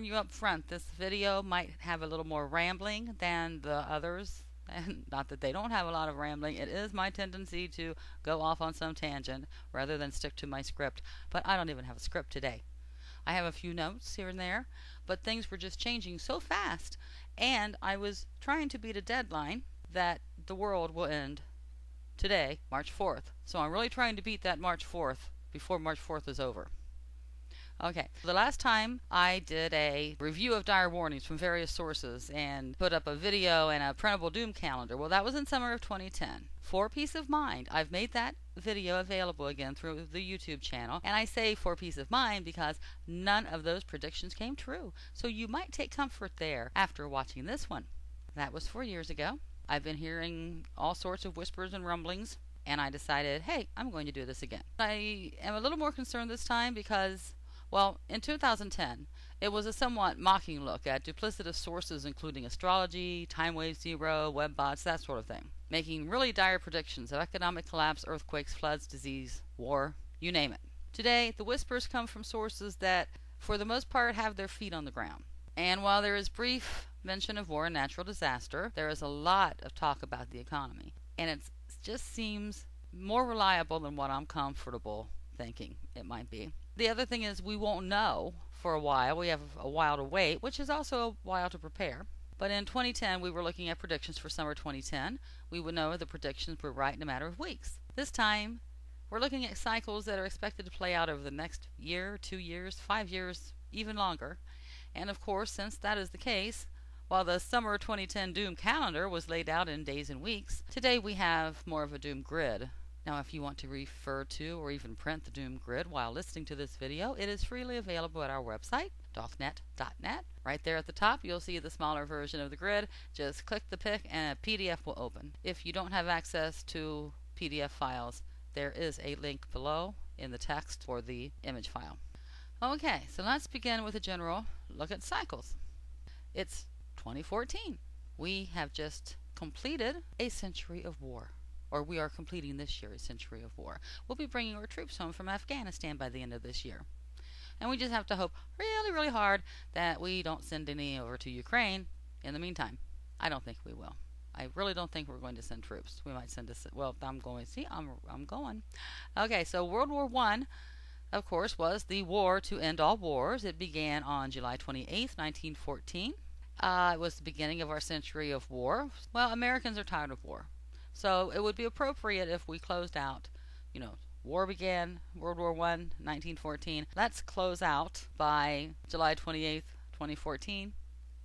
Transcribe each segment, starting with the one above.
warn you up front, this video might have a little more rambling than the others. And not that they don't have a lot of rambling. It is my tendency to go off on some tangent rather than stick to my script. But I don't even have a script today. I have a few notes here and there, but things were just changing so fast, and I was trying to beat a deadline that the world will end today, March 4th. So I'm really trying to beat that March 4th before March 4th is over. Okay, the last time I did a review of dire warnings from various sources and put up a video and a printable doom calendar. Well, that was in summer of 2010. For peace of mind, I've made that video available again through the YouTube channel. And I say for peace of mind because none of those predictions came true. So you might take comfort there after watching this one. That was 4 years ago. I've been hearing all sorts of whispers and rumblings, and I decided, hey, I'm going to do this again. I am a little more concerned this time because, well, in 2010, it was a somewhat mocking look at duplicitous sources including astrology, time wave zero, web bots, that sort of thing, making really dire predictions of economic collapse, earthquakes, floods, disease, war, you name it. Today, the whispers come from sources that, for the most part, have their feet on the ground. And while there is brief mention of war and natural disaster, there is a lot of talk about the economy. And it just seems more reliable than what I'm comfortable thinking it might be. The other thing is we won't know for a while. We have a while to wait, which is also a while to prepare. But in 2010, we were looking at predictions for summer 2010. We would know the predictions were right in a matter of weeks. This time, we're looking at cycles that are expected to play out over the next year, 2 years, 5 years, even longer. And of course, since that is the case, while the summer 2010 doom calendar was laid out in days and weeks, today we have more of a doom grid. Now, if you want to refer to or even print the doom grid while listening to this video, it is freely available at our website, dothnet.net. Right there at the top, you'll see the smaller version of the grid. Just click the pic and a PDF will open. If you don't have access to PDF files, there is a link below in the text for the image file. Okay, so let's begin with a general look at cycles. It's 2014. We have just completed a century of war. Or we are completing this year a century of war. We'll be bringing our troops home from Afghanistan by the end of this year. And we just have to hope really, really hard that we don't send any over to Ukraine in the meantime. I don't think we will. I really don't think we're going to send troops. We might send us, well, I'm going. Okay, so World War I, of course, was the war to end all wars. It began on July 28th, 1914. It was the beginning of our century of war. Well, Americans are tired of war. So it would be appropriate if we closed out, war began, World War I, 1914. Let's close out by July 28th, 2014,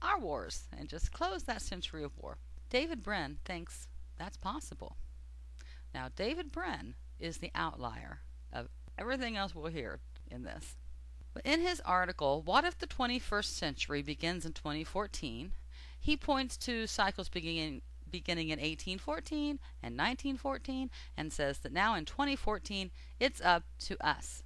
our wars, and just close that century of war. David Brin thinks that's possible. Now, David Brin is the outlier of everything else we'll hear in this. But in his article, What If the 21st Century Begins in 2014, he points to cycles beginning in 1814 and 1914 and says that now in 2014 it's up to us.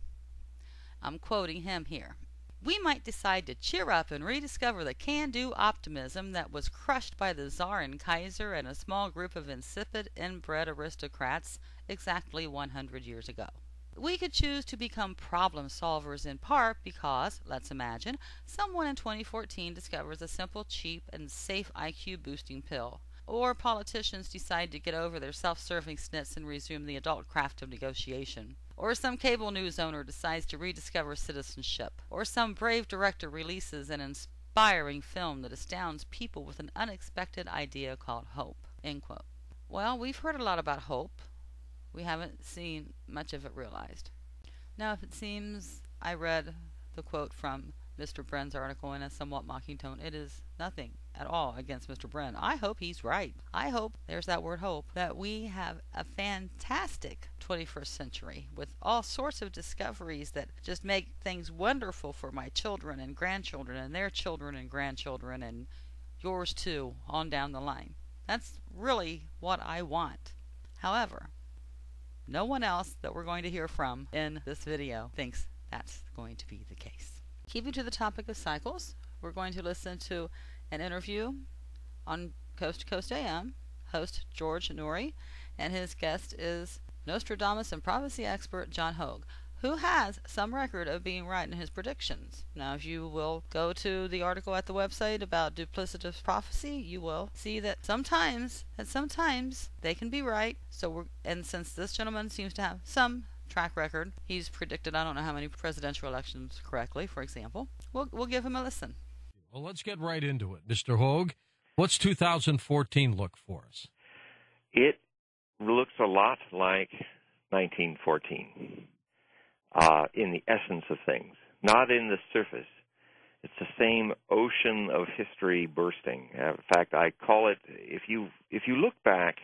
I'm quoting him here. We might decide to cheer up and rediscover the can-do optimism that was crushed by the Tsar and Kaiser and a small group of insipid, inbred aristocrats exactly 100 years ago. We could choose to become problem solvers in part because, let's imagine, someone in 2014 discovers a simple, cheap, and safe IQ-boosting pill. Or politicians decide to get over their self-serving snits and resume the adult craft of negotiation. Or some cable news owner decides to rediscover citizenship. Or some brave director releases an inspiring film that astounds people with an unexpected idea called hope. End quote. Well, we've heard a lot about hope. We haven't seen much of it realized. Now, if it seems I read the quote from Mr. Brin's article in a somewhat mocking tone, it is nothing at all against Mr. Brin. I hope he's right. I hope, there's that word hope, that we have a fantastic 21st century with all sorts of discoveries that just make things wonderful for my children and grandchildren and their children and grandchildren and yours too, on down the line. That's really what I want. However, no one else that we're going to hear from in this video thinks that's going to be the case. Keeping to the topic of cycles, we're going to listen to an interview on Coast to Coast AM, host George Noory, and his guest is Nostradamus and prophecy expert John Hogue, who has some record of being right in his predictions. Now, if you will go to the article at the website about duplicitous prophecy, you will see that sometimes they can be right. And since this gentleman seems to have some track record, he's predicted I don't know how many presidential elections correctly, for example. We'll give him a listen. Well, let's get right into it. Mr. Hogue, what's 2014 look for us? It looks a lot like 1914 in the essence of things, not in the surface. It's the same ocean of history bursting. In fact, I call it, if you look back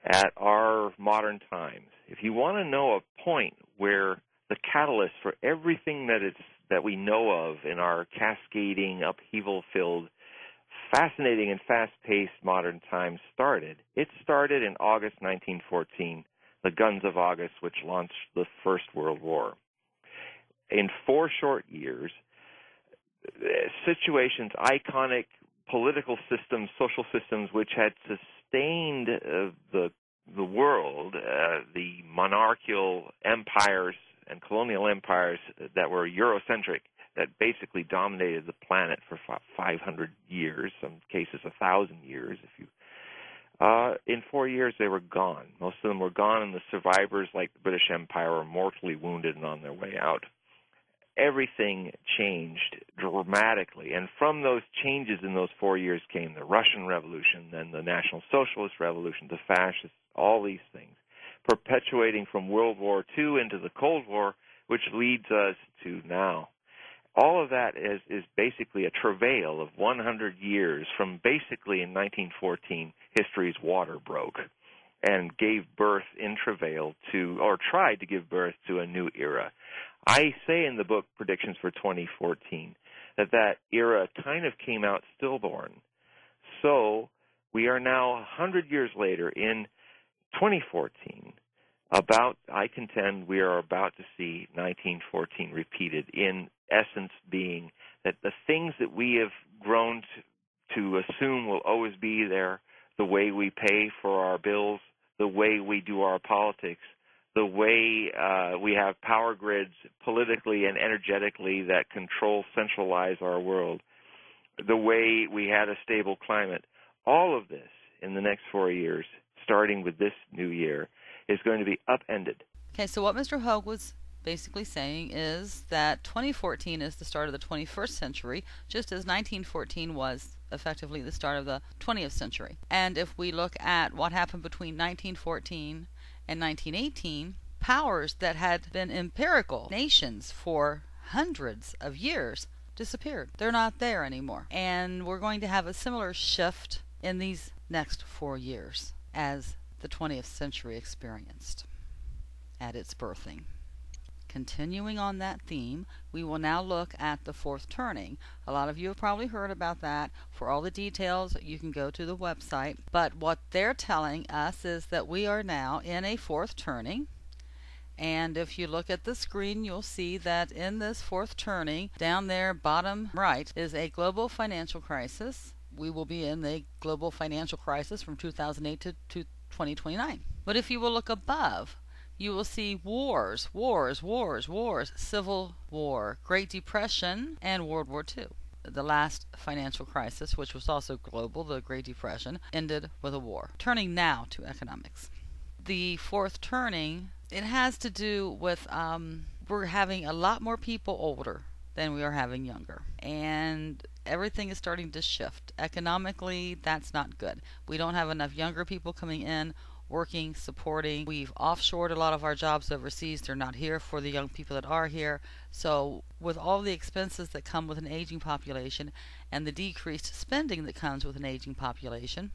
at our modern times, if you want to know a point where the catalyst for everything that we know of in our cascading, upheaval-filled, fascinating and fast-paced modern times started, it started in August 1914, the Guns of August, which launched the First World War. In 4 short years, situations, iconic political systems, social systems, which had sustained the world, the monarchical empires and colonial empires that were Eurocentric, that basically dominated the planet for 500 years, some cases 1,000 years. In 4 years, they were gone. Most of them were gone, and the survivors, like the British Empire, were mortally wounded and on their way out. Everything changed dramatically, and from those changes in those 4 years came the Russian Revolution, then the National Socialist Revolution, the fascists, all these things, perpetuating from World War II into the Cold War, which leads us to now. All of that is basically a travail of 100 years from basically in 1914, history's water broke and gave birth in travail to, or tried to give birth to, a new era. I say in the book Predictions for 2014 that era kind of came out stillborn. So we are now 100 years later in 2014. I contend we are about to see 1914 repeated, in essence being that the things that we have grown to assume will always be there, the way we pay for our bills, the way we do our politics, the way we have power grids politically and energetically that control, centralize our world, the way we had a stable climate, all of this in the next 4 years, starting with this new year, is going to be upended. Okay, so what Mr. Hogue was basically saying is that 2014 is the start of the 21st century, just as 1914 was effectively the start of the 20th century. And if we look at what happened between 1914 and 1918, powers that had been empirical nations for hundreds of years disappeared. They're not there anymore. And we're going to have a similar shift in these next 4 years as the 20th century experienced at its birthing. Continuing on that theme, we will now look at the fourth turning. A lot of you have probably heard about that. For all the details, you can go to the website. But what they're telling us is that we are now in a fourth turning. And if you look at the screen, you'll see that in this fourth turning, down there, bottom right, is a global financial crisis. We will be in a global financial crisis from 2008 to 2029. But if you will look above, you will see wars, Civil War, Great Depression, and World War II. The last financial crisis, which was also global, the Great Depression, ended with a war. Turning now to economics. The fourth turning, it has to do with we're having a lot more people older than we are having younger. And everything is starting to shift. Economically, that's not good. We don't have enough younger people coming in, working, supporting. We've offshored a lot of our jobs overseas. They're not here for the young people that are here. So with all the expenses that come with an aging population and the decreased spending that comes with an aging population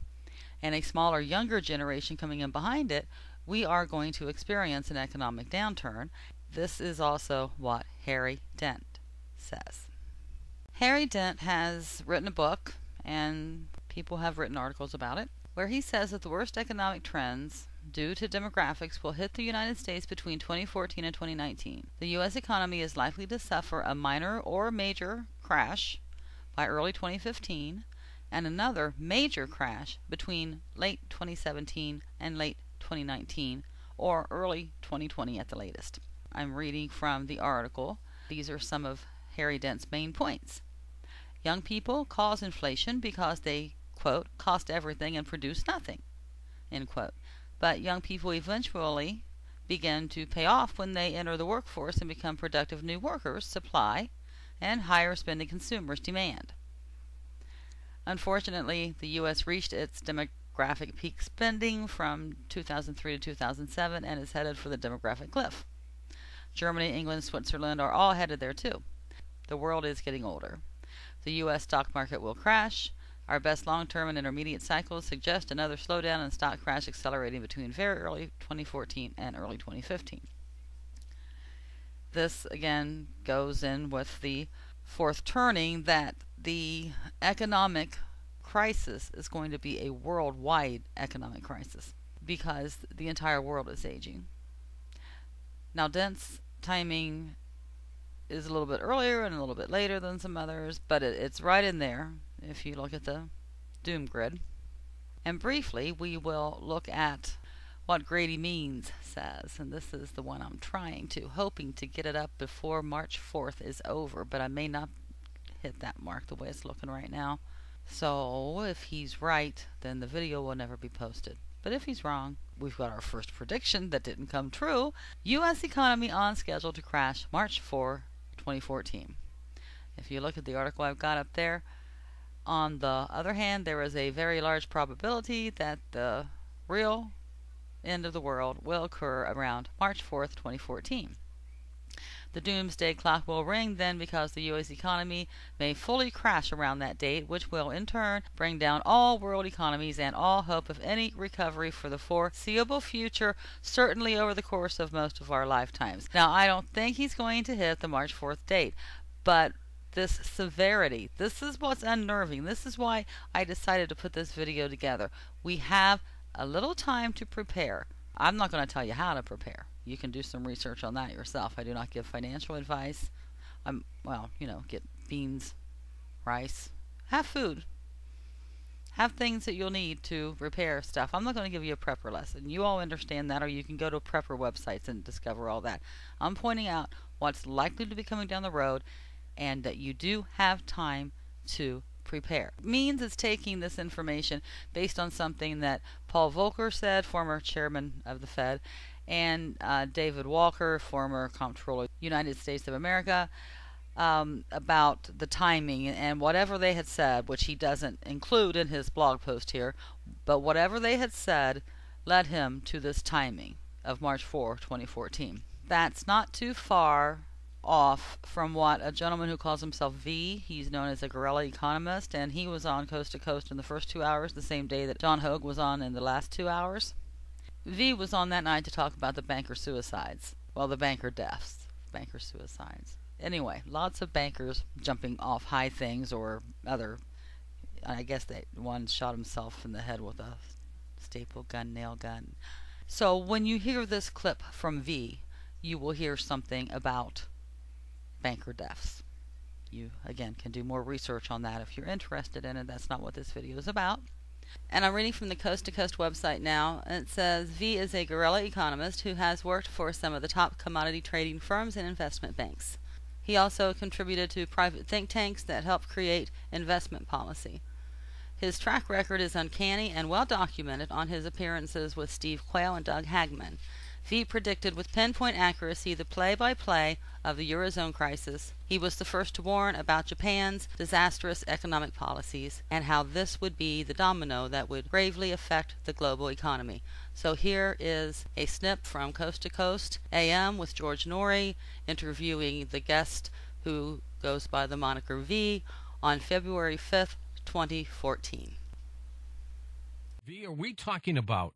and a smaller younger generation coming in behind it, we are going to experience an economic downturn. This is also what Harry Dent says. Harry Dent has written a book, and people have written articles about it, where he says that the worst economic trends due to demographics will hit the United States between 2014 and 2019. The U.S. economy is likely to suffer a minor or major crash by early 2015 and another major crash between late 2017 and late 2019 or early 2020 at the latest. I'm reading from the article. These are some of Harry Dent's main points. Young people cause inflation because they, quote, cost everything and produce nothing, end quote. But young people eventually begin to pay off when they enter the workforce and become productive new workers, supply, and higher spending consumers demand. Unfortunately, the U.S. reached its demographic peak spending from 2003 to 2007 and is headed for the demographic cliff. Germany, England, Switzerland are all headed there too. The world is getting older. The U.S. stock market will crash. Our best long-term and intermediate cycles suggest another slowdown and stock crash accelerating between very early 2014 and early 2015. This, again, goes in with the fourth turning that the economic crisis is going to be a worldwide economic crisis because the entire world is aging. Now, Dent's timing is a little bit earlier and a little bit later than some others, but it's right in there if you look at the doom grid. And briefly, we will look at what Grady Means says, and this is the one I'm hoping to get it up before March 4th is over, but I may not hit that mark the way it's looking right now. So if he's right, then the video will never be posted. But if he's wrong, we've got our first prediction that didn't come true. U.S. economy on schedule to crash March 4, 2014. If you look at the article I've got up there, on the other hand, there is a very large probability that the real end of the world will occur around March 4th, 2014. The doomsday clock will ring then because the U.S. economy may fully crash around that date, which will in turn bring down all world economies and all hope of any recovery for the foreseeable future, certainly over the course of most of our lifetimes. Now, I don't think he's going to hit the March 4th date, but this severity, this is what's unnerving. This is why I decided to put this video together. We have a little time to prepare. I'm not going to tell you how to prepare. You can do some research on that yourself. I do not give financial advice. Get beans, rice, have food. Have things that you'll need to repair stuff. I'm not going to give you a prepper lesson. You all understand that, or you can go to prepper websites and discover all that. I'm pointing out what's likely to be coming down the road and that you do have time to prepare. Means is taking this information based on something that Paul Volcker said, former chairman of the Fed, and David Walker, former comptroller, United States of America, about the timing and whatever they had said, which he doesn't include in his blog post here, but whatever they had said led him to this timing of March 4, 2014. That's not too far off from what a gentleman who calls himself V, he's known as a guerilla economist, and he was on Coast to Coast in the first 2 hours, the same day that John Hogue was on in the last 2 hours. V was on that night to talk about the banker suicides. Well, the banker deaths, banker suicides. Anyway, lots of bankers jumping off high things or other. I guess one shot himself in the head with a staple gun, nail gun. So when you hear this clip from V, you will hear something about banker deaths. You, again, can do more research on that if you're interested in it. That's not what this video is about. And I'm reading from the Coast to Coast website now, and it says, V is a guerrilla economist who has worked for some of the top commodity trading firms and investment banks. He also contributed to private think tanks that help create investment policy. His track record is uncanny and well documented on his appearances with Steve Quayle and Doug Hagman. V predicted with pinpoint accuracy the play-by-play of the Eurozone crisis. He was the first to warn about Japan's disastrous economic policies and how this would be the domino that would gravely affect the global economy. So here is a snip from Coast to Coast AM with George Norrie interviewing the guest who goes by the moniker V on February 5th, 2014. V, are we talking about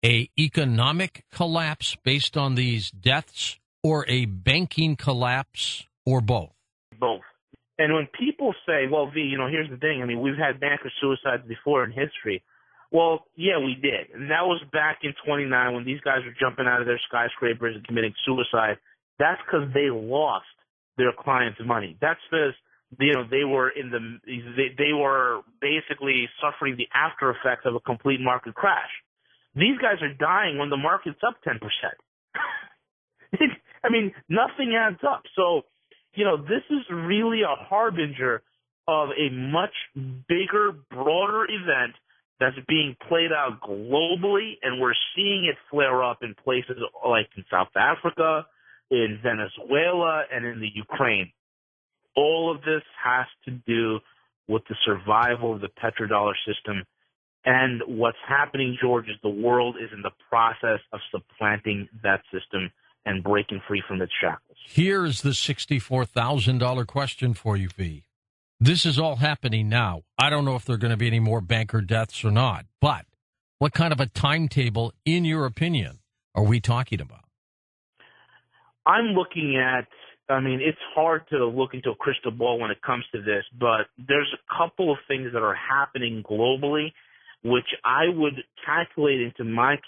a economic collapse based on these deaths, or a banking collapse, or both? Both. And when people say, well, V, here's the thing. I mean, we've had banker suicides before in history. Well, yeah, we did. And that was back in 29 when these guys were jumping out of their skyscrapers and committing suicide. That's because they lost their clients' money. That's because they were they were basically suffering the after effects of a complete market crash. These guys are dying when the market's up 10%. I mean, nothing adds up. So, this is really a harbinger of a much bigger, broader event that's being played out globally, and we're seeing it flare up in places like in South Africa, in Venezuela, and in the Ukraine. All of this has to do with the survival of the petrodollar system. And what's happening, George, is the world is in the process of supplanting that system and breaking free from its shackles. Here's the $64,000 question for you, V. This is all happening now. I don't know if there are going to be any more banker deaths or not, but what kind of a timetable, in your opinion, are we talking about? I'm looking at, it's hard to look into a crystal ball when it comes to this, but there's a couple of things that are happening globally which I would calculate into my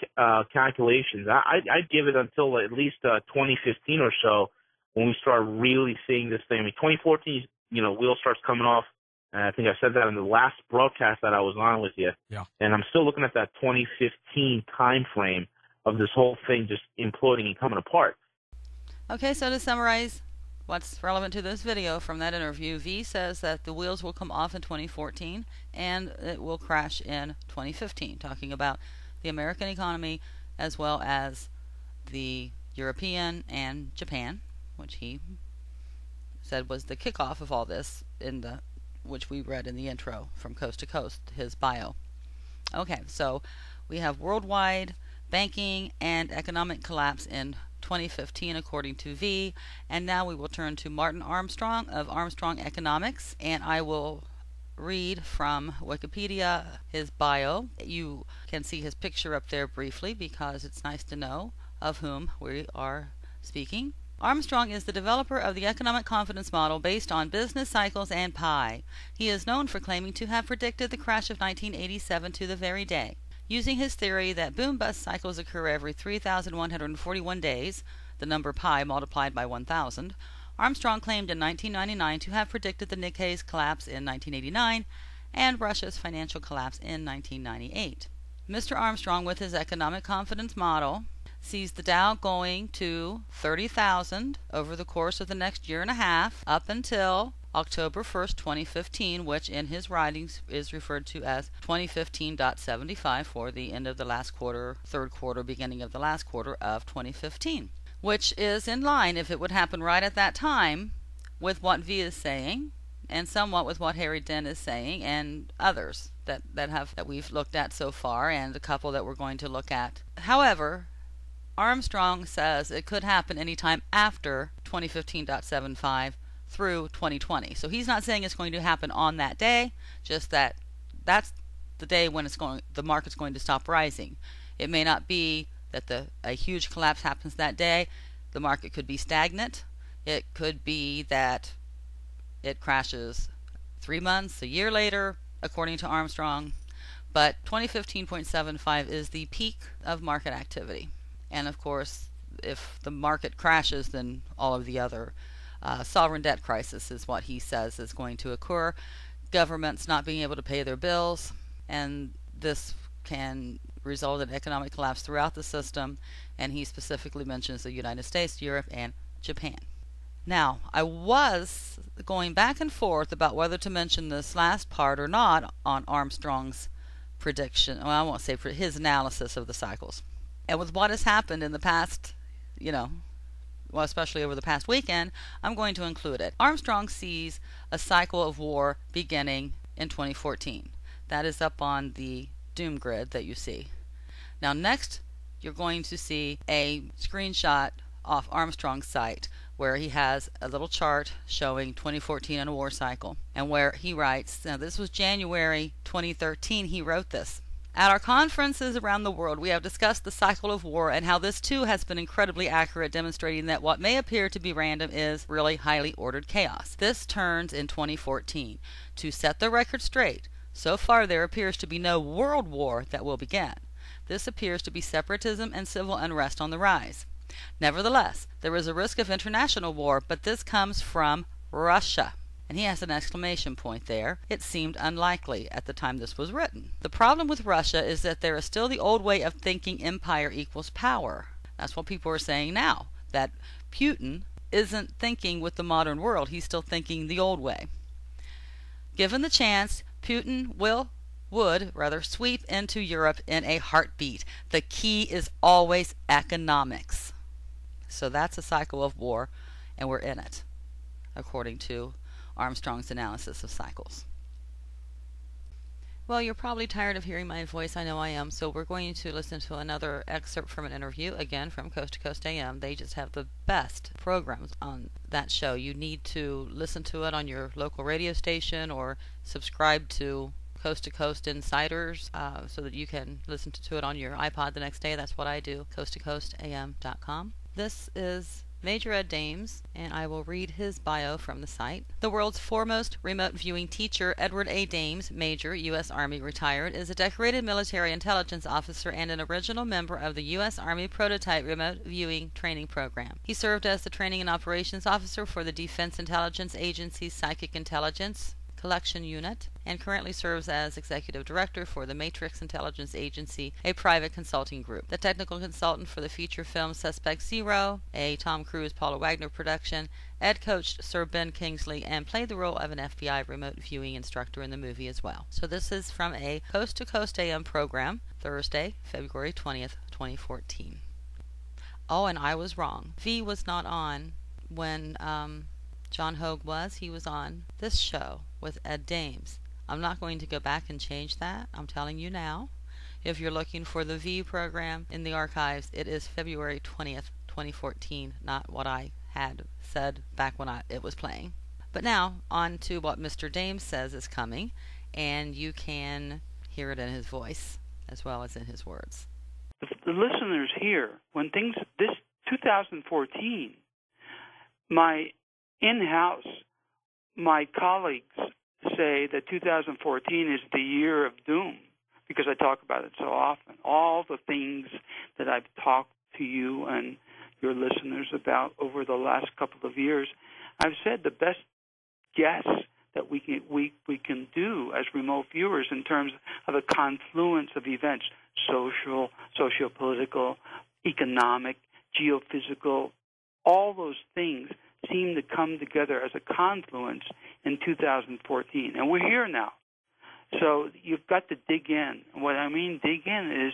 calculations. I'd give it until at least 2015 or so when we start really seeing this thing. 2014, wheel starts coming off. And I think I said that in the last broadcast that I was on with you. Yeah. And I'm still looking at that 2015 time frame of this whole thing just imploding and coming apart. Okay, so to summarize what's relevant to this video from that interview, V says that the wheels will come off in 2014 and it will crash in 2015, talking about the American economy as well as the European and Japan, which he said was the kickoff of all this, which we read in the intro from Coast to Coast, his bio. Okay, so we have worldwide banking and economic collapse in 2015 according to V, and now we will turn to Martin Armstrong of Armstrong Economics, and I will read from Wikipedia his bio. You can see his picture up there briefly because it's nice to know of whom we are speaking. Armstrong is the developer of the economic confidence model based on business cycles and pi. He is known for claiming to have predicted the crash of 1987 to the very day. Using his theory that boom-bust cycles occur every 3,141 days, the number pi multiplied by 1,000, Armstrong claimed in 1999 to have predicted the Nikkei's collapse in 1989 and Russia's financial collapse in 1998. Mr. Armstrong, with his economic confidence model, sees the Dow going to 30,000 over the course of the next year and a half up until October 1st, 2015, which in his writings is referred to as 2015.75 for the end of the last quarter, third quarter, beginning of the last quarter of 2015, which is in line, if it would happen right at that time, with what V is saying and somewhat with what Harry Dent is saying and others that we've looked at so far, and a couple that we're going to look at. However, Armstrong says it could happen anytime after 2015.75 through 2020. So he's not saying it's going to happen on that day, just that that's the day when the market's going to stop rising. It may not be that a huge collapse happens that day. The market could be stagnant. It could be that it crashes 3 months, a year later, according to Armstrong. But 2015.75 is the peak of market activity. And of course, if the market crashes, then all of the other sovereign debt crisis is what he says is going to occur. Governments not being able to pay their bills, and this can result in economic collapse throughout the system, and he specifically mentions the United States, Europe, and Japan. Now, I was going back and forth about whether to mention this last part or not on Armstrong's prediction. Well, I won't say his analysis of the cycles. And with what has happened in the past, well, especially over the past weekend, I'm going to include it. Armstrong sees a cycle of war beginning in 2014. That is up on the doom grid that you see. Now next, you're going to see a screenshot off Armstrong's site where he has a little chart showing 2014 and a war cycle, and where he writes, now this was January 2013 he wrote this. At our conferences around the world, we have discussed the cycle of war and how this too has been incredibly accurate, demonstrating that what may appear to be random is really highly ordered chaos. This turns in 2014. To set the record straight, so far there appears to be no world war that will begin. This appears to be separatism and civil unrest on the rise. Nevertheless, there is a risk of international war, but this comes from Russia. And he has an exclamation point there. It seemed unlikely at the time this was written. The problem with Russia is that there is still the old way of thinking empire equals power. That's what people are saying now. That Putin isn't thinking with the modern world. He's still thinking the old way. Given the chance, Putin would sweep into Europe in a heartbeat. The key is always economics. So that's a cycle of war, and we're in it, according to Armstrong's analysis of cycles. Well, you're probably tired of hearing my voice. I know I am. So we're going to listen to another excerpt from an interview, again from Coast to Coast AM. They just have the best programs on that show. You need to listen to it on your local radio station or subscribe to Coast to Coast Insiders so that you can listen to it on your iPod the next day. That's what I do, coasttocoastam.com. This is Major Ed Dames, and I will read his bio from the site. The world's foremost remote viewing teacher, Edward A. Dames, Major, U.S. Army, retired, is a decorated military intelligence officer and an original member of the U.S. Army Prototype Remote Viewing Training Program. He served as the Training and Operations Officer for the Defense Intelligence Agency's Psychic Intelligence Collection Unit, and currently serves as Executive Director for the Matrix Intelligence Agency, a private consulting group. The technical consultant for the feature film Suspect Zero, a Tom Cruise-Paula Wagner production, Ed coached Sir Ben Kingsley and played the role of an FBI remote viewing instructor in the movie as well. So this is from a Coast to Coast AM program, Thursday, February 20th, 2014. Oh, and I was wrong. V was not on when John Hogue was. He was on this show with Ed Dames. I'm not going to go back and change that. I'm telling you now. If you're looking for the V program in the archives, it is February 20th, 2014, not what I had said back when it was playing. But now, on to what Mr. Dames says is coming, and you can hear it in his voice as well as in his words. The listeners here, when this 2014, my in-house, my colleagues say that 2014 is the year of doom because I talk about it so often. All the things that I've talked to you and your listeners about over the last couple of years, I've said the best guess that we can do as remote viewers in terms of a confluence of events, social, socio-political, economic, geophysical, all those things seem to come together as a confluence in 2014. And we're here now. So you've got to dig in. And what I mean dig in is,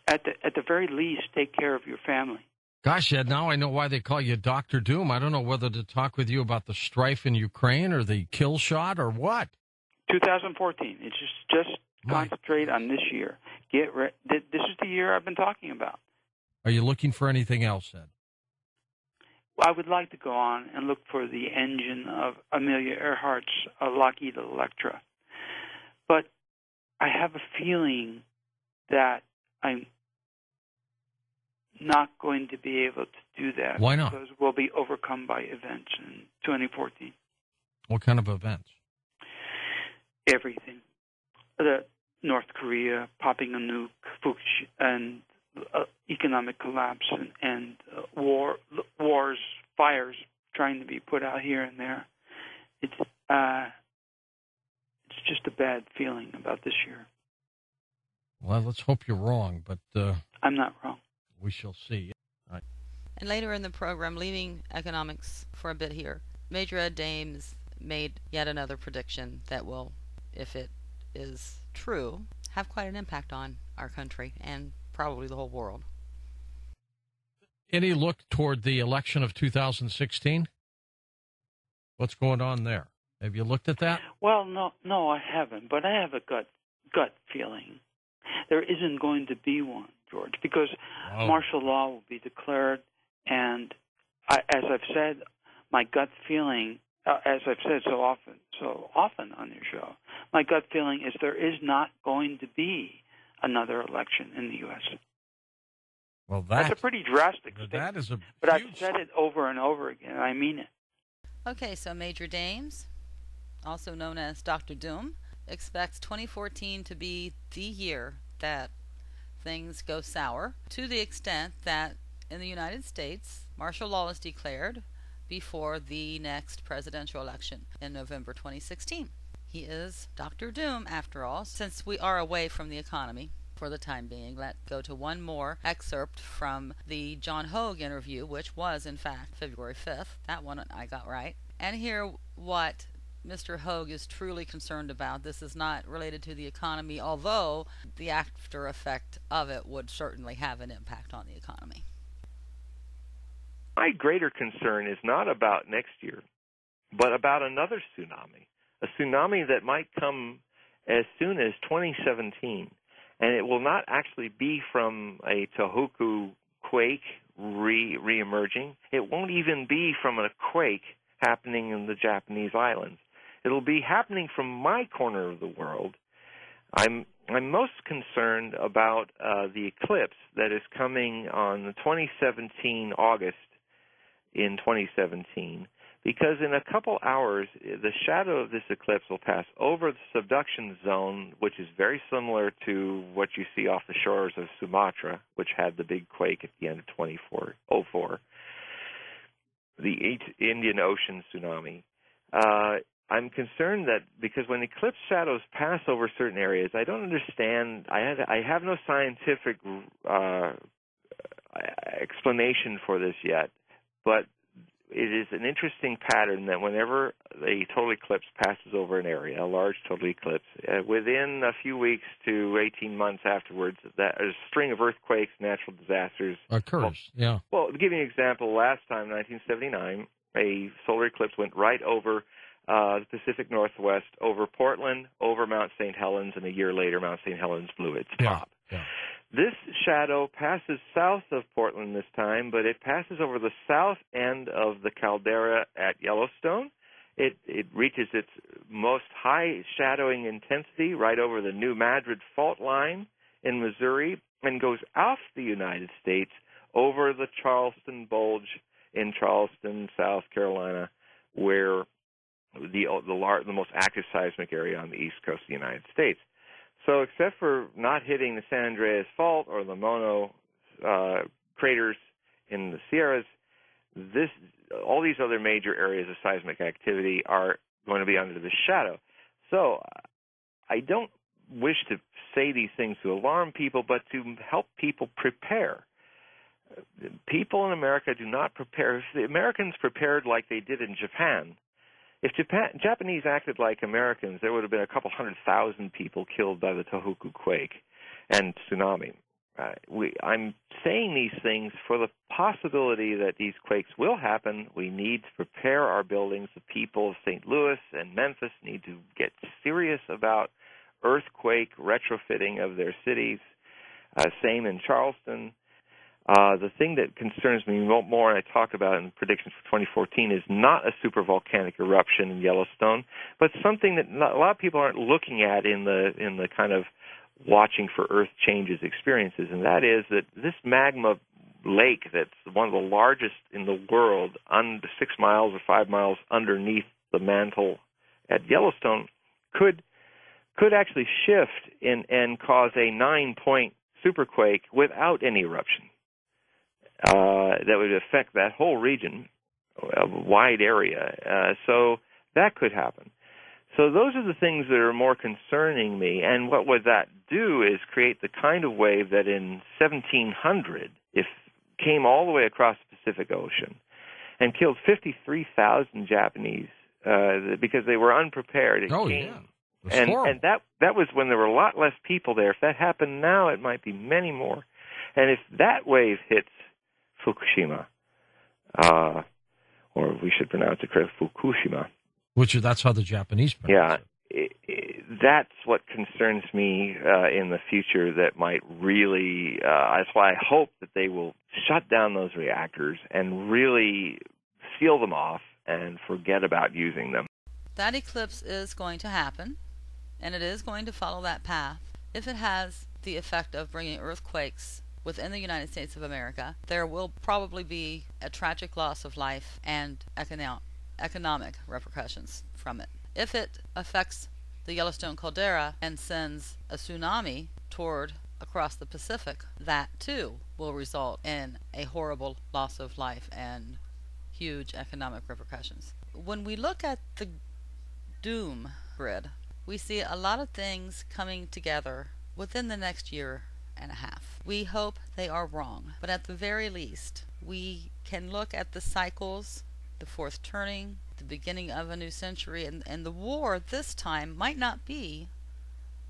at the very least, take care of your family. Gosh, Ed, now I know why they call you Dr. Doom. I don't know whether to talk with you about the strife in Ukraine or the kill shot or what. 2014. It's just concentrate on this year. This is the year I've been talking about. Are you looking for anything else, Ed? I would like to go on and look for the engine of Amelia Earhart's Lockheed Electra. But I have a feeling that I'm not going to be able to do that. Why not? Because we'll be overcome by events in 2014. What kind of events? Everything. The North Korea popping a nuke, and economic collapse, and wars, fires trying to be put out here and there. It's just a bad feeling about this year. Well, let's hope you're wrong, but I'm not wrong. We shall see. Right. And later in the program, leaving economics for a bit here, Major Ed Dames made yet another prediction that will, if it is true, have quite an impact on our country and probably the whole world. Any look toward the election of 2016? What's going on there? Have you looked at that? Well, no, I haven't. But I have a gut feeling there isn't going to be one, George, because martial law will be declared, and as I've said, my gut feeling, as I've said so often on your show, my gut feeling is there is not going to be another election in the U.S. Well, that's a pretty drastic statement. That is but I've said it over and over again, and I mean it. Okay, so Major Dames, also known as Dr. Doom, expects 2014 to be the year that things go sour, to the extent that in the United States, martial law is declared before the next presidential election in November 2016. He is Dr. Doom, after all, since we are away from the economy. for the time being. Let's go to one more excerpt from the John Hogue interview, which was, in fact, February 5th. That one I got right. And hear what Mr. Hogue is truly concerned about. This is not related to the economy, although the after effect of it would certainly have an impact on the economy. My greater concern is not about next year, but about another tsunami, a tsunami that might come as soon as 2017. And it will not actually be from a Tohoku quake re-emerging. It won't even be from a quake happening in the Japanese islands. It'll be happening from my corner of the world. I'm most concerned about the eclipse that is coming on the 2017 August in 2017, because in a couple hours, the shadow of this eclipse will pass over the subduction zone, which is very similar to what you see off the shores of Sumatra, which had the big quake at the end of 2004, the Indian Ocean tsunami. I'm concerned that because when eclipse shadows pass over certain areas, I don't understand. I have no scientific explanation for this yet, but it is an interesting pattern that whenever a total eclipse passes over an area, a large total eclipse, within a few weeks to 18 months afterwards, that a string of earthquakes, natural disasters occurs. Well, to give you an example, last time, 1979, a solar eclipse went right over the Pacific Northwest, over Portland, over Mount St. Helens, and a year later, Mount St. Helens blew its top. Yeah. This shadow passes south of Portland this time, but it passes over the south end of the caldera at Yellowstone. It reaches its most high shadowing intensity right over the New Madrid fault line in Missouri and goes off the United States over the Charleston Bulge in Charleston, South Carolina, where the most active seismic area on the east coast of the United States. So except for not hitting the San Andreas Fault or the Mono craters in the Sierras, all these other major areas of seismic activity are going to be under the shadow. So I don't wish to say these things to alarm people, but to help people prepare. People in America do not prepare. If the Americans prepared like they did in Japan, if Japanese acted like Americans, there would have been a couple 100,000 people killed by the Tohoku quake and tsunami. I'm saying these things for the possibility that these quakes will happen. We need to prepare our buildings. The people of St. Louis and Memphis need to get serious about earthquake retrofitting of their cities. Same in Charleston. The thing that concerns me more, and I talk about in predictions for 2014, is not a supervolcanic eruption in Yellowstone, but something that a lot of people aren't looking at in the kind of watching for Earth changes experiences, and that is that this magma lake that's one of the largest in the world, under 6 miles or 5 miles underneath the mantle at Yellowstone, could actually shift and cause a 9-point superquake without any eruption. That would affect that whole region, a wide area. So that could happen. So those are the things that are more concerning me. And what would that do is create the kind of wave that in 1700, if came all the way across the Pacific Ocean and killed 53,000 Japanese because they were unprepared. It came. And that was when there were a lot less people there. If that happened now, it might be many more. And if that wave hits Fukushima, or we should pronounce it correctly, Fukushima. That's how the Japanese pronounce it. That's what concerns me in the future. That might really. That's why I hope that they will shut down those reactors and really seal them off and forget about using them. That eclipse is going to happen, and it is going to follow that path. If it has the effect of bringing earthquakes within the United States of America, there will probably be a tragic loss of life and economic repercussions from it. If it affects the Yellowstone caldera and sends a tsunami across the Pacific, that too will result in a horrible loss of life and huge economic repercussions. When we look at the doom grid, we see a lot of things coming together within the next year and a half. We hope they are wrong, but at the very least, we can look at the cycles, the fourth turning, the beginning of a new century, and the war this time might not be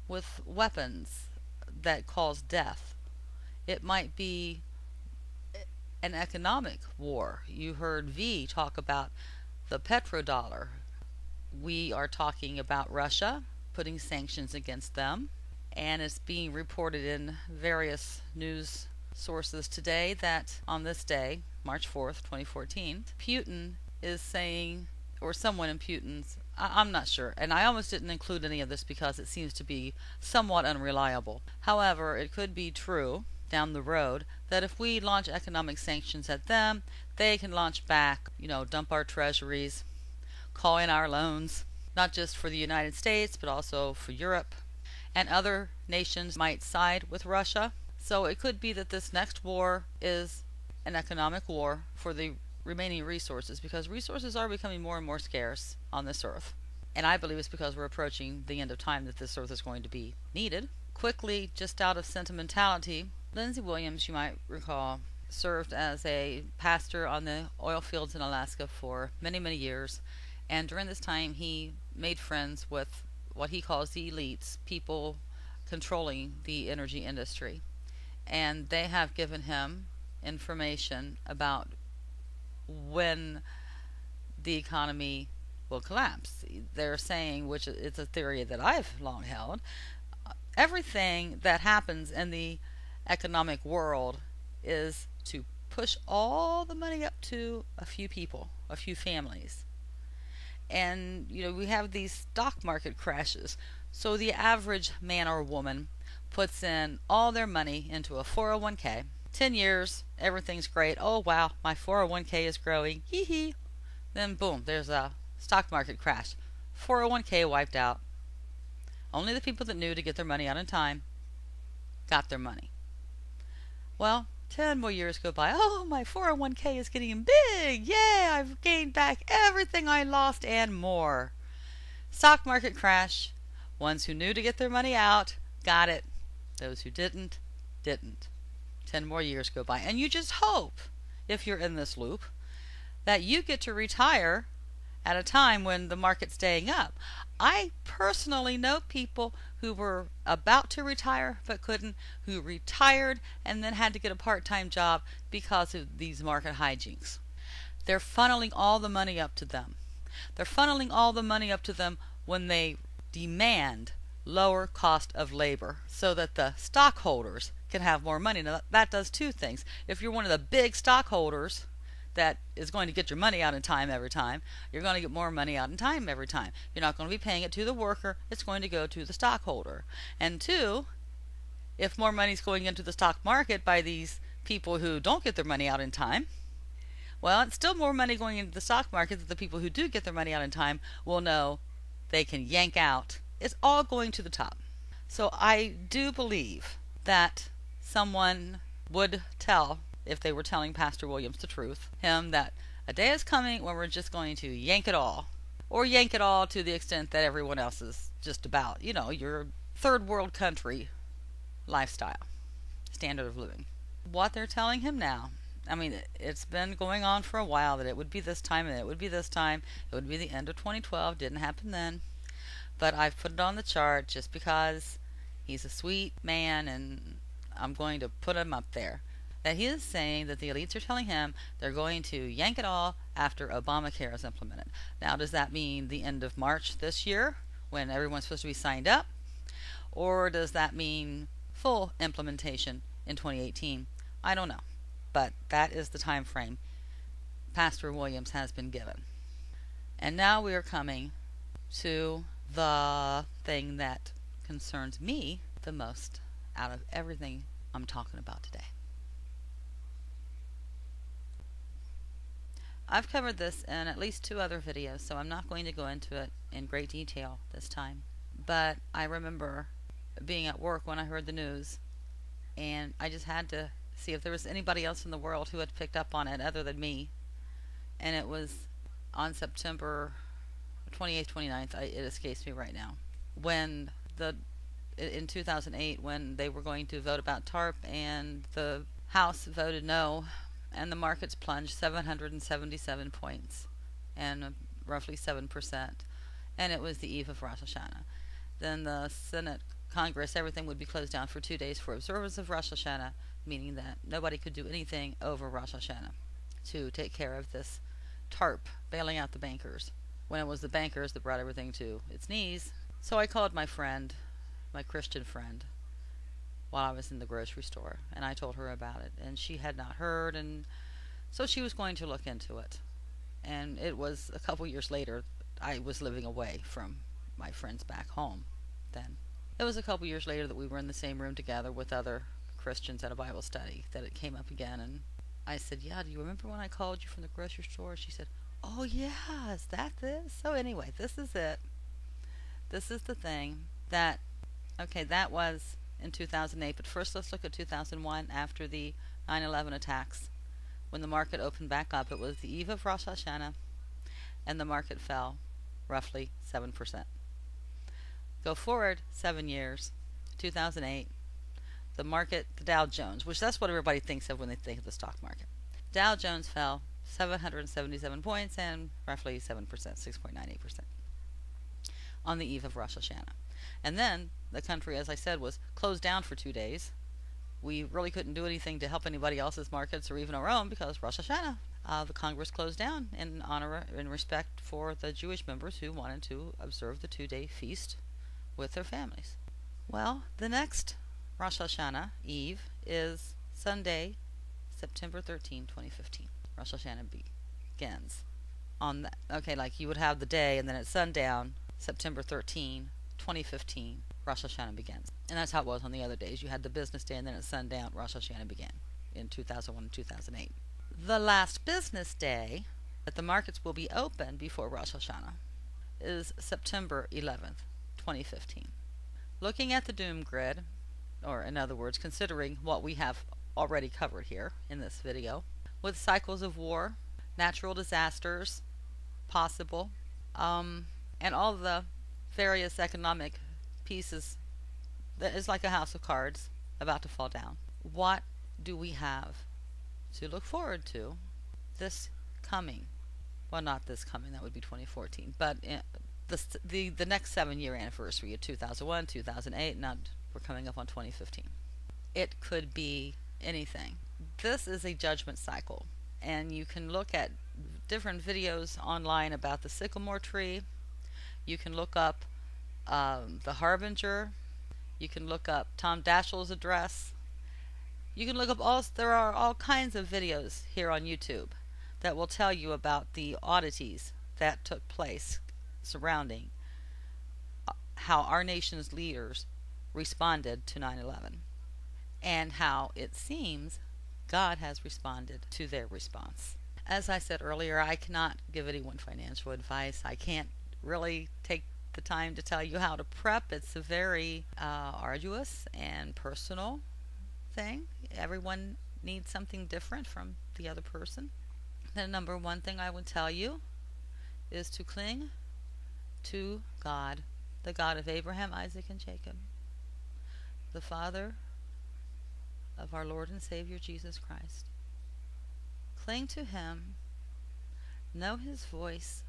with weapons that cause death. It might be an economic war. You heard V talk about the petrodollar. We are talking about Russia, putting sanctions against them, and it's being reported in various news sources today that on this day, March 4th, 2014, Putin is saying, or someone in Putin's, I'm not sure, and I almost didn't include any of this because it seems to be somewhat unreliable. However, it could be true down the road that if we launch economic sanctions at them, they can launch back, dump our treasuries, call in our loans, not just for the United States, but also for Europe. And other nations might side with Russia. So it could be that this next war is an economic war for the remaining resources, because resources are becoming more and more scarce on this earth. And I believe it's because we're approaching the end of time that this earth is going to be needed. Quickly, just out of sentimentality, Lindsey Williams, you might recall, served as a pastor on the oil fields in Alaska for many, many years. And during this time, he made friends with what he calls the elites, people controlling the energy industry. And they have given him information about when the economy will collapse. They're saying, which it's a theory that I've long held, everything that happens in the economic world is to push all the money up to a few people, a few families. And we have these stock market crashes, so the average man or woman puts in all their money into a 401k. 10 years, everything's great. Oh wow, my 401k is growing, hee hee. Then boom, there's a stock market crash, 401k wiped out. Only the people that knew to get their money out in time got their money. Well, 10 more years go by. Oh, my 401k is getting big. Yay, I've gained back everything I lost and more. Stock market crash. Ones who knew to get their money out got it. Those who didn't. 10 more years go by. And you just hope, if you're in this loop, that you get to retire at a time when the market's staying up. I personally know people who were about to retire but couldn't, who retired and then had to get a part-time job because of these market hijinks. They're funneling all the money up to them. They're funneling all the money up to them when they demand lower cost of labor so that the stockholders can have more money. Now that does two things. If you're one of the big stockholders that is going to get your money out in time every time, you're going to get more money out in time every time. You're not going to be paying it to the worker. It's going to go to the stockholder. And two, if more money is going into the stock market by these people who don't get their money out in time, well, it's still more money going into the stock market that the people who do get their money out in time will know they can yank out. It's all going to the top. So I do believe that someone would tell, if they were telling Pastor Williams the truth, him that a day is coming when we're just going to yank it all. Or yank it all to the extent that everyone else is just about, your third world country lifestyle, standard of living. What they're telling him now, it's been going on for a while that it would be this time and it would be this time. It would be the end of 2012. Didn't happen then. But I've put it on the chart just because he's a sweet man and I'm going to put him up there. That he is saying that the elites are telling him they're going to yank it all after Obamacare is implemented. Now, does that mean the end of March this year when everyone's supposed to be signed up? Or does that mean full implementation in 2018? I don't know. But that is the time frame Pastor Williams has been given. And now we are coming to the thing that concerns me the most out of everything I'm talking about today. I've covered this in at least 2 other videos, so I'm not going to go into it in great detail this time. But I remember being at work when I heard the news, and I just had to see if there was anybody else in the world who had picked up on it other than me. And it was on September 28th, 29th, it escapes me right now, when the in 2008 when they were going to vote about TARP, and the House voted no, and the markets plunged 777 points and roughly 7%. And it was the eve of Rosh Hashanah. Then the Senate, Congress, everything would be closed down for 2 days for observance of Rosh Hashanah, meaning that nobody could do anything over Rosh Hashanah to take care of this TARP, bailing out the bankers, when it was the bankers that brought everything to its knees. So I called my friend, my Christian friend, while I was in the grocery store, and I told her about it, and she had not heard, and so she was going to look into it. And it was a couple years later. I was living away from my friends back home then. It was a couple years later that we were in the same room together with other Christians at a Bible study that it came up again, and I said, yeah, do you remember when I called you from the grocery store? She said, oh yeah, is that this? So anyway, this is it. This is the thing that, okay, that was in 2008, but first let's look at 2001 after the 9/11 attacks. When the market opened back up, it was the eve of Rosh Hashanah, and the market fell roughly 7%. Go forward 7 years, 2008, the market, the Dow Jones, which that's what everybody thinks of when they think of the stock market. Dow Jones fell 777 points and roughly 7%, 6.98%, on the eve of Rosh Hashanah. And then the country, as I said, was closed down for 2 days. We really couldn't do anything to help anybody else's markets or even our own because Rosh Hashanah. The Congress closed down in respect for the Jewish members who wanted to observe the 2-day feast with their families. Well, the next Rosh Hashanah Eve is Sunday, September 13, 2015. Rosh Hashanah begins on that. Okay, like you would have the day, and then at sundown, September 13, 2015, Rosh Hashanah begins. And that's how it was on the other days. You had the business day, and then at sundown, Rosh Hashanah began in 2001 and 2008. The last business day that the markets will be open before Rosh Hashanah is September 11th, 2015. Looking at the doom grid, or in other words, considering what we have already covered here in this video, with cycles of war, natural disasters possible, and all the various economic pieces that is like a house of cards about to fall down. What do we have to look forward to this coming, well, not this coming, that would be 2014, but the next 7-year anniversary of 2001, 2008, now we're coming up on 2015. It could be anything. This is a judgment cycle, and you can look at different videos online about the sycamore tree. You can look up the Harbinger. You can look up Tom Daschle's address. You can look up there are all kinds of videos here on YouTube that will tell you about the oddities that took place surrounding how our nation's leaders responded to 9/11 and how it seems God has responded to their response. As I said earlier, I cannot give anyone financial advice. I can't really take the time to tell you how to prep. It's a very arduous and personal thing. Everyone needs something different from the other person. The number one thing I would tell you is to cling to God, the God of Abraham, Isaac, and Jacob, the Father of our Lord and Savior Jesus Christ. Cling to Him, know His voice,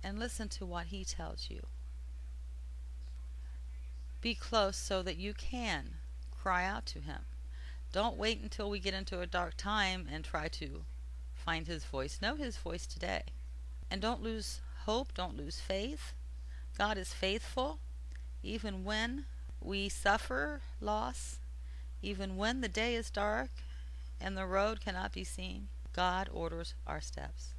and listen to what He tells you. Be close so that you can cry out to Him. Don't wait until we get into a dark time and try to find His voice. Know His voice today. And don't lose hope, don't lose faith. God is faithful even when we suffer loss, even when the day is dark and the road cannot be seen. God orders our steps.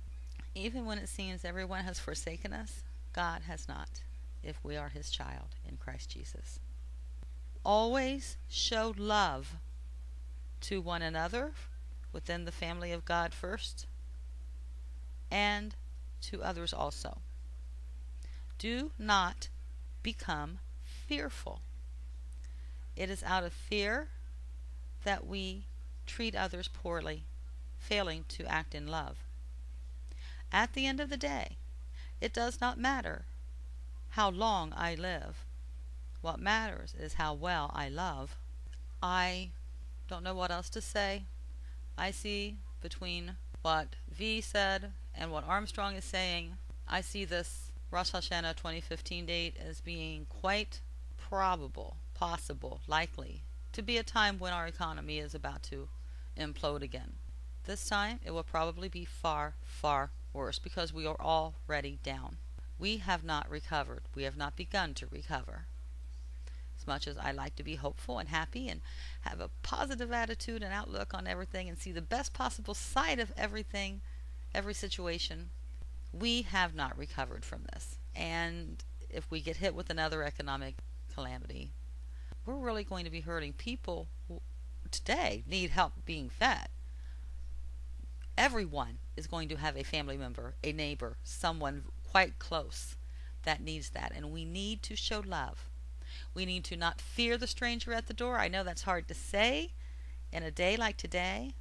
Even when it seems everyone has forsaken us, God has not, if we are His child in Christ Jesus. Always show love to one another within the family of God first, and to others also. Do not become fearful. It is out of fear that we treat others poorly, failing to act in love. At the end of the day, it does not matter how long I live What matters is how well I love. I don't know what else to say. I see between what V said and what Armstrong is saying, I see this Rosh Hashanah 2015 date as being quite probable, possible, likely to be a time when our economy is about to implode again. This time it will probably be far, far worse because we are already down. We have not recovered. We have not begun to recover. As much as I like to be hopeful and happy and have a positive attitude and outlook on everything and see the best possible side of everything, every situation, we have not recovered from this. And if we get hit with another economic calamity, we're really going to be hurting. People today need help being fed. Everyone is going to have a family member, a neighbor, someone quite close that needs that. And we need to show love. We need to not fear the stranger at the door. I know that's hard to say in a day like today.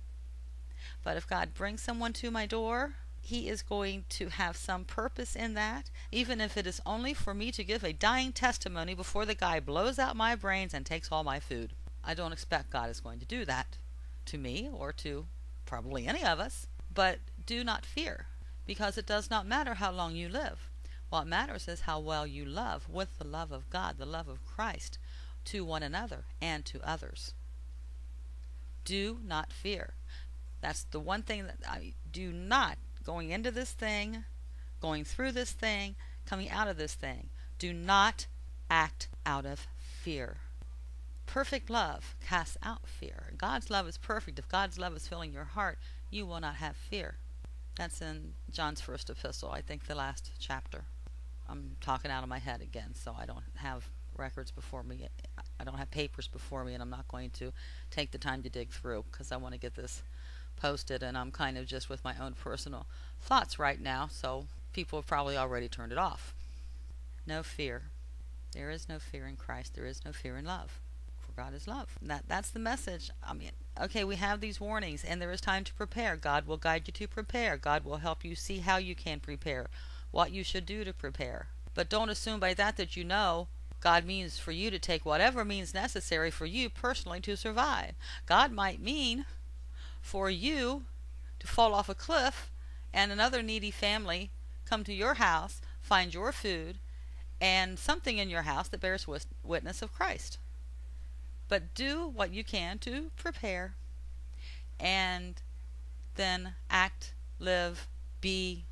But if God brings someone to my door, He is going to have some purpose in that, even if it is only for me to give a dying testimony before the guy blows out my brains and takes all my food. I don't expect God is going to do that to me or to probably any of us. But do not fear, because it does not matter how long you live. What matters is how well you love with the love of God, the love of Christ, to one another and to others. Do not fear. That's the one thing that I do not, going into this thing, going through this thing, coming out of this thing, do not act out of fear. Perfect love casts out fear. God's love is perfect. If God's love is filling your heart, you will not have fear. That's in John's first epistle, I think the last chapter. I'm talking out of my head again, so I don't have records before me. I don't have papers before me, and I'm not going to take the time to dig through because I want to get this posted, and I'm kind of just with my own personal thoughts right now, so people have probably already turned it off. No fear. There is no fear in Christ. There is no fear in love. For God is love. That's the message. I mean, okay, we have these warnings, and there is time to prepare. God will guide you to prepare. God will help you see how you can prepare, what you should do to prepare. But don't assume by that you know God means for you to take whatever means necessary for you personally to survive. God might mean for you to fall off a cliff and another needy family come to your house, find your food, and something in your house that bears witness of Christ. But do what you can to prepare, and then act, live, be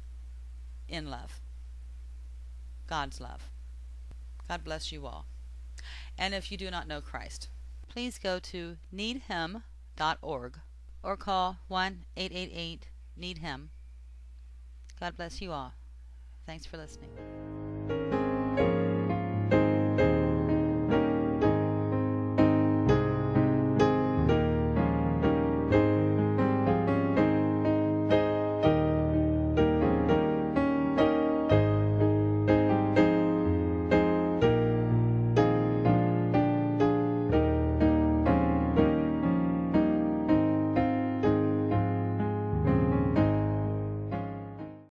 in love. God's love. God bless you all. And if you do not know Christ, please go to needhim.org or call 1-888-NEED-HIM. God bless you all. Thanks for listening.